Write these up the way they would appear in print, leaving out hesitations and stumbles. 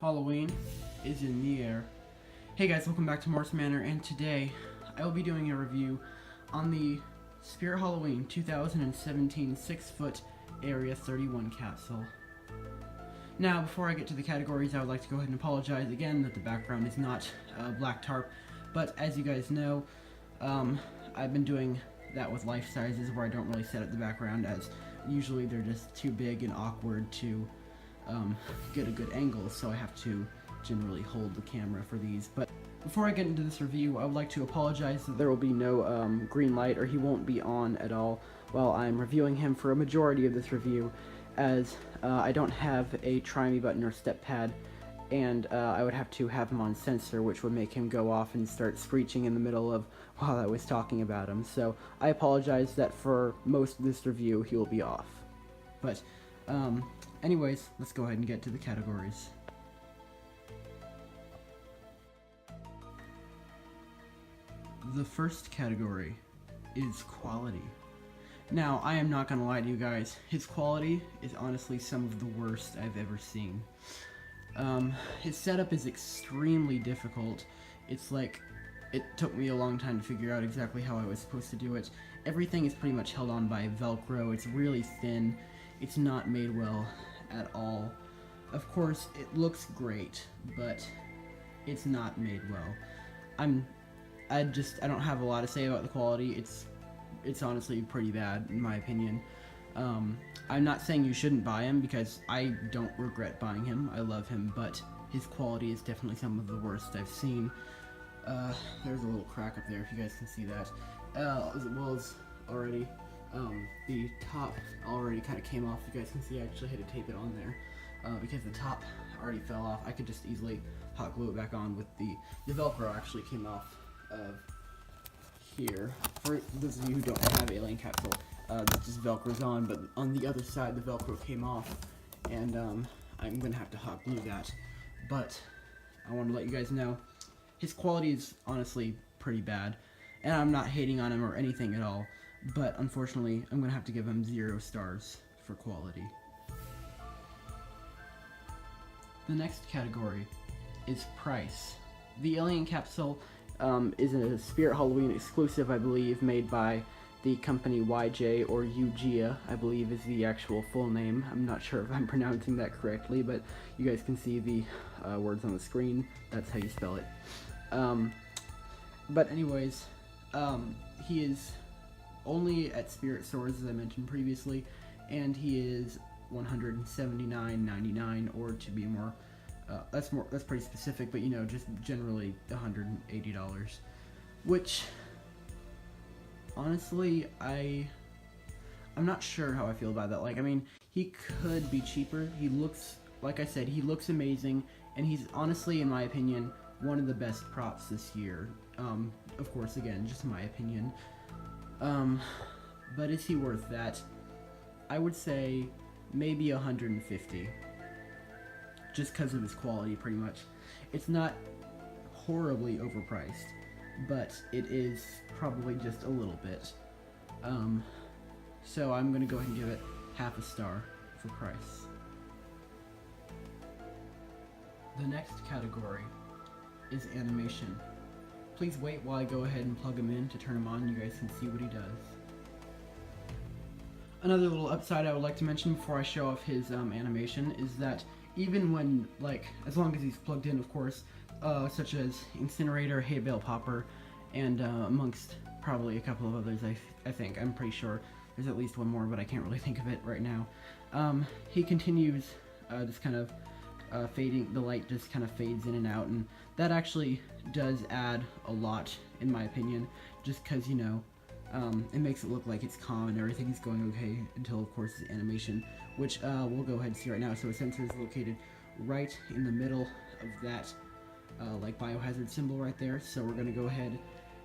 Halloween is in the air. Hey guys, welcome back to Manor, and today I will be doing a review on the Spirit Halloween 2017 6-foot Area 31 capsule. Now, before I get to the categories, I would like to go ahead and apologize again that the background is not black tarp, but as you guys know, I've been doing that with life sizes where I don't really set up the background, as usually they're just too big and awkward to get a good angle, so I have to generally hold the camera for these. But before I get into this review, I would like to apologize that there will be no green light, or he won't be on at all while I'm reviewing him for a majority of this review, as I don't have a try me button or step pad, and I would have to have him on sensor, which would make him go off and start screeching in the middle of while I was talking about him. So I apologize that for most of this review he will be off. But anyways, let's go ahead and get to the categories. The first category is quality. Now, I am not gonna lie to you guys, his quality is honestly some of the worst I've ever seen. His setup is extremely difficult. It's like, it took me a long time to figure out exactly how I was supposed to do it. Everything is pretty much held on by Velcro. It's really thin. It's not made well at all. Of course, it looks great, but it's not made well. I don't have a lot to say about the quality. It's honestly pretty bad, in my opinion. I'm not saying you shouldn't buy him, because I don't regret buying him. I love him, but his quality is definitely some of the worst I've seen. There's a little crack up there, if you guys can see that. As well as already, the top already kind of came off. You guys can see I actually had to tape it on there, because the top already fell off. I could just easily hot glue it back on with the Velcro actually came off of here. For those of you who don't have Alien Capsule, this just Velcro's on, but on the other side the Velcro came off, and I'm gonna have to hot glue that. But I want to let you guys know his quality is honestly pretty bad, and I'm not hating on him or anything at all, but unfortunately I'm gonna have to give him 0 stars for quality. The next category is price. The Alien Capsule is a Spirit Halloween exclusive, I believe, made by the company YJ, or Ugia, I believe is the actual full name. I'm not sure if I'm pronouncing that correctly, but you guys can see the words on the screen. That's how you spell it. But anyways, he is only at Spirit stores, as I mentioned previously, and he is $179.99, or to be more, that's pretty specific, but you know, just generally $180, which honestly, I'm not sure how I feel about that. Like, I mean, he could be cheaper. He looks, like I said, he looks amazing, and he's honestly, in my opinion, one of the best props this year. Of course, again, just my opinion. But is he worth that? I would say maybe 150. Just because of his quality, pretty much. It's not horribly overpriced, but it is probably just a little bit. So I'm gonna go ahead and give it half a star for price. The next category is animation. Please wait while I go ahead and plug him in to turn him on. You guys can see what he does. Another little upside I would like to mention before I show off his animation is that even when, like, as long as he's plugged in, of course, such as Incinerator, Hay Bale Popper, and amongst probably a couple of others, I think. I'm pretty sure there's at least one more, but I can't really think of it right now. He continues just kind of fading, the light just kind of fades in and out, and that actually does add a lot, in my opinion, just because, you know, it makes it look like it's calm and everything is going okay until, of course, the animation, which we'll go ahead and see right now. So a sensor is located right in the middle of that like biohazard symbol right there. So we're going to go ahead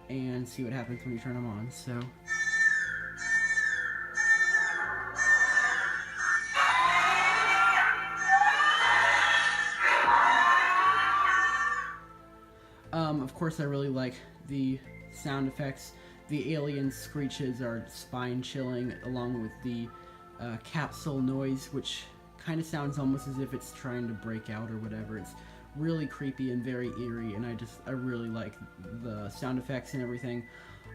and see what happens when you turn them on. So of course, I really like the sound effects. The alien screeches are spine chilling, along with the capsule noise, which kind of sounds almost as if it's trying to break out or whatever. It's really creepy and very eerie, and I really like the sound effects and everything,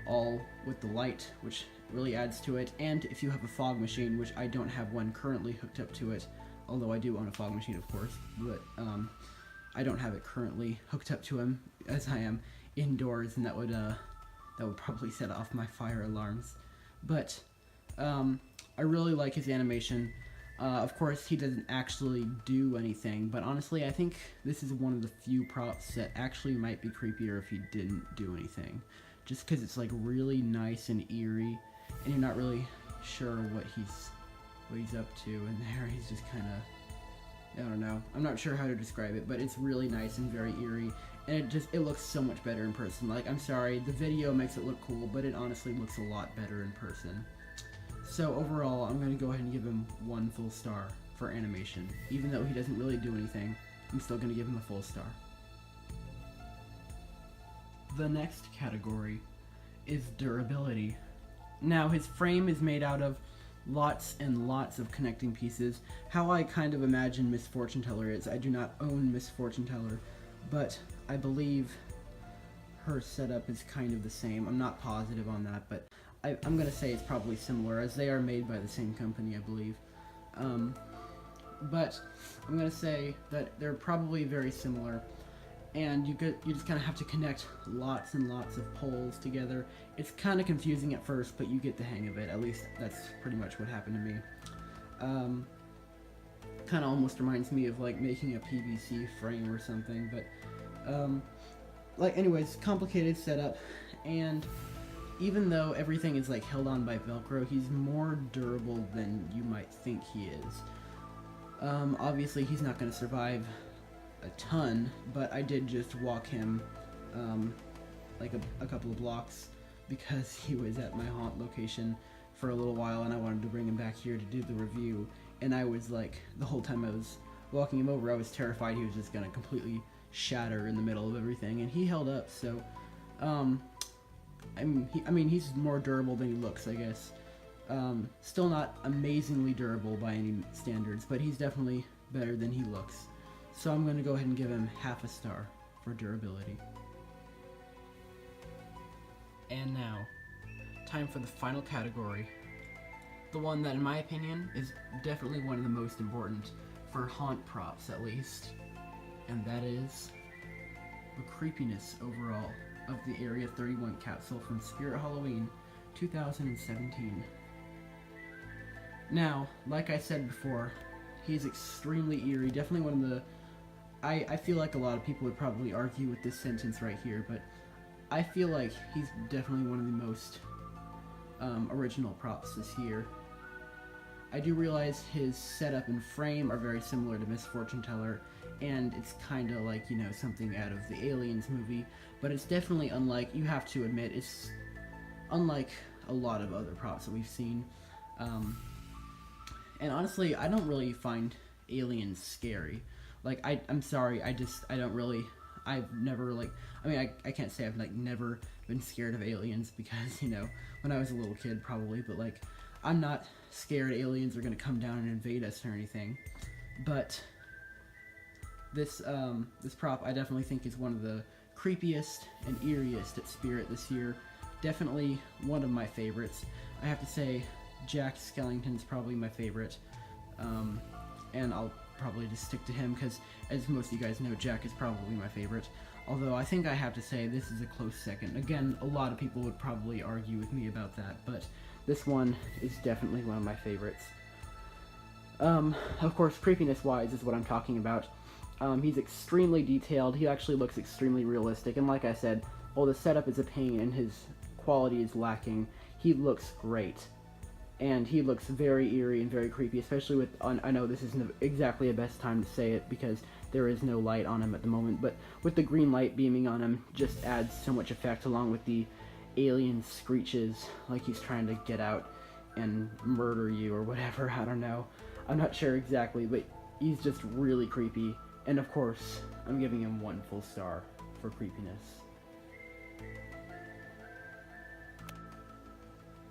all with the light, which really adds to it. And if you have a fog machine, which I don't have one currently hooked up to it, although I do own a fog machine, of course, but I don't have it currently hooked up to him, as I am indoors, and that would probably set off my fire alarms. But I really like his animation. Of course, he doesn't actually do anything, but honestly, I think this is one of the few props that actually might be creepier if he didn't do anything. Just because it's like really nice and eerie, and you're not really sure what he's up to, and there he's just kind of, I don't know. I'm not sure how to describe it, but it's really nice and very eerie, and it looks so much better in person. Like, I'm sorry, the video makes it look cool, but it honestly looks a lot better in person. So overall, I'm going to go ahead and give him 1 full star for animation. Even though he doesn't really do anything, I'm still going to give him a full star. The next category is durability. Now, his frame is made out of lots and lots of connecting pieces. How I kind of imagine Miss Fortune Teller is, I do not own Miss Fortune Teller, but I believe her setup is kind of the same. I'm not positive on that, but I'm going to say it's probably similar, as they are made by the same company, I believe. But I'm going to say that they're probably very similar, and you just kind of have to connect lots and lots of poles together. It's kind of confusing at first, but you get the hang of it. At least that's pretty much what happened to me. Kind of almost reminds me of like making a PVC frame or something, but anyways, complicated setup, and even though everything is like held on by Velcro, he's more durable than you might think he is. Obviously he's not going to survive a ton, but I did just walk him like a couple of blocks because he was at my haunt location for a little while, and I wanted to bring him back here to do the review, and I was like, the whole time I was walking him over, I was terrified he was just going to completely shatter in the middle of everything, and he held up. So I mean, he's more durable than he looks, I guess. Still not amazingly durable by any standards, but he's definitely better than he looks. So I'm going to go ahead and give him half a star for durability. And now, time for the final category. The one that, in my opinion, is definitely one of the most important, for haunt props at least. And that is the creepiness overall of the Area 31 capsule from Spirit Halloween 2017. Now, like I said before, he's extremely eerie, definitely one of the... I feel like a lot of people would probably argue with this sentence right here, but I feel like he's definitely one of the most original props this year. I do realize his setup and frame are very similar to Miss Fortune Teller, and it's kind of like, you know, something out of the Aliens movie, but it's definitely unlike, you have to admit, it's unlike a lot of other props that we've seen. And honestly, I don't really find aliens scary. Like, I'm sorry, I've never, like, I mean, I can't say I've, like, never been scared of aliens because, you know, when I was a little kid, probably, but, like, I'm not scared aliens are gonna come down and invade us or anything. But this prop, I definitely think is one of the creepiest and eeriest at Spirit this year. Definitely one of my favorites. I have to say, Jack Skellington's probably my favorite, and I'll probably just stick to him because, as most of you guys know, Jack is probably my favorite. Although I think I have to say this is a close second. Again, a lot of people would probably argue with me about that, but this one is definitely one of my favorites. Of course, creepiness-wise is what I'm talking about. He's extremely detailed. He actually looks extremely realistic, and like I said, while the setup is a pain and his quality is lacking, he looks great. And he looks very eerie and very creepy, especially with, I know this isn't exactly the best time to say it because there is no light on him at the moment, but with the green light beaming on him just adds so much effect, along with the alien screeches like he's trying to get out and murder you or whatever. I don't know. I'm not sure exactly, but he's just really creepy. And of course, I'm giving him 1 full star for creepiness.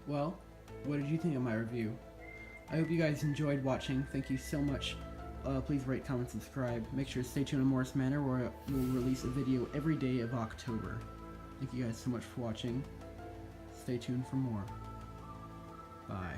Well, what did you think of my review? I hope you guys enjoyed watching. Thank you so much please rate, comment, subscribe. Make sure to stay tuned on Morris Manor, where we'll release a video every day of October. Thank you guys so much for watching. Stay tuned for more. Bye.